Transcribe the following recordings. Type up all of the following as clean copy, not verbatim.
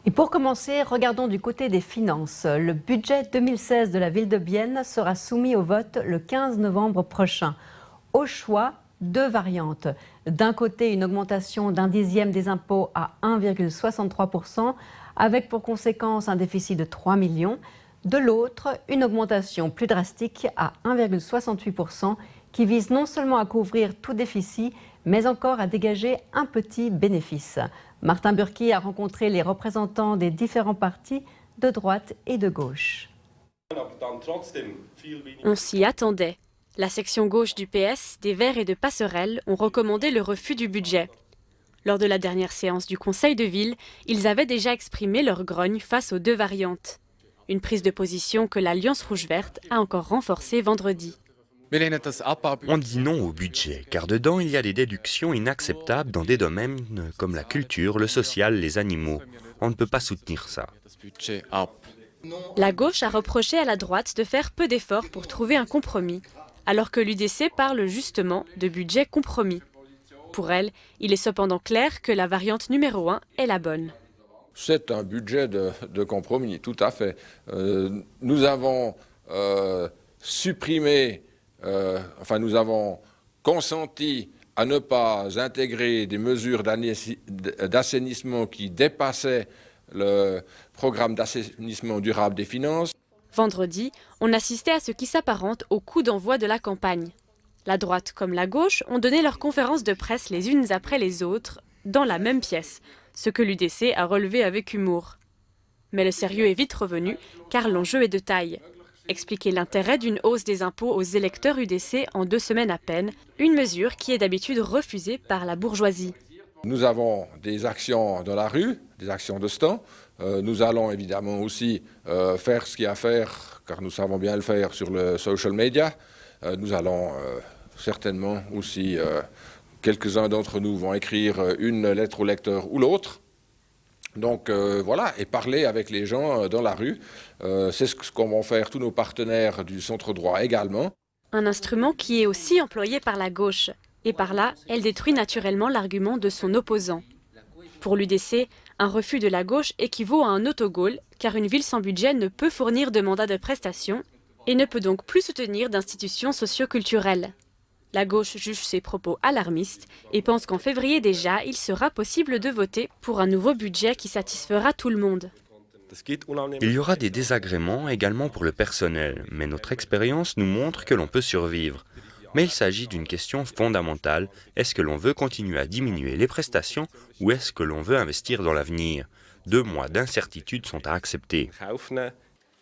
Et pour commencer, regardons du côté des finances. Le budget 2016 de la ville de Bienne sera soumis au vote le 15 novembre prochain. Au choix, deux variantes. D'un côté, une augmentation d'un dixième des impôts à 1,63%, avec pour conséquence un déficit de 3 millions. De l'autre, une augmentation plus drastique à 1,68%, qui vise non seulement à couvrir tout déficit, mais encore à dégager un petit bénéfice. Martin Burki a rencontré les représentants des différents partis de droite et de gauche. On s'y attendait. La section gauche du PS, des Verts et de Passerelle ont recommandé le refus du budget. Lors de la dernière séance du Conseil de ville, ils avaient déjà exprimé leur grogne face aux deux variantes. Une prise de position que l'Alliance rouge-verte a encore renforcée vendredi. On dit non au budget, car dedans il y a des déductions inacceptables dans des domaines comme la culture, le social, les animaux. On ne peut pas soutenir ça. La gauche a reproché à la droite de faire peu d'efforts pour trouver un compromis, alors que l'UDC parle justement de budget compromis. Pour elle, il est cependant clair que la variante numéro 1 est la bonne. C'est un budget de compromis, tout à fait. Nous avons supprimé, nous avons consenti à ne pas intégrer des mesures d'assainissement qui dépassaient le programme d'assainissement durable des finances. Vendredi, on assistait à ce qui s'apparente au coup d'envoi de la campagne. La droite comme la gauche ont donné leurs conférences de presse les unes après les autres, dans la même pièce, ce que l'UDC a relevé avec humour. Mais le sérieux est vite revenu, car l'enjeu est de taille. Expliquer l'intérêt d'une hausse des impôts aux électeurs UDC en 2 semaines à peine, une mesure qui est d'habitude refusée par la bourgeoisie. Nous avons des actions dans la rue, des actions de stand. Nous allons évidemment aussi faire ce qu'il y a à faire, car nous savons bien le faire sur le social media. Nous allons certainement aussi, quelques-uns d'entre nous vont écrire une lettre au lecteur ou l'autre. Donc voilà, et parler avec les gens dans la rue, c'est ce qu'ont vont faire tous nos partenaires du centre droit également. Un instrument qui est aussi employé par la gauche. Et par là, elle détruit naturellement l'argument de son opposant. Pour l'UDC, un refus de la gauche équivaut à un autogol, car une ville sans budget ne peut fournir de mandat de prestation et ne peut donc plus soutenir d'institutions socio-culturelles. La gauche juge ces propos alarmistes et pense qu'en février déjà, il sera possible de voter pour un nouveau budget qui satisfera tout le monde. Il y aura des désagréments également pour le personnel, mais notre expérience nous montre que l'on peut survivre. Mais il s'agit d'une question fondamentale. Est-ce que l'on veut continuer à diminuer les prestations ou est-ce que l'on veut investir dans l'avenir? 2 mois d'incertitude sont à accepter.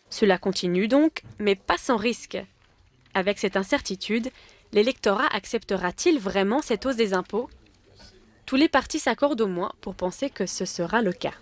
Cela continue donc, mais pas sans risque. Avec cette incertitude, l'électorat acceptera-t-il vraiment cette hausse des impôts? Tous les partis s'accordent au moins pour penser que ce sera le cas.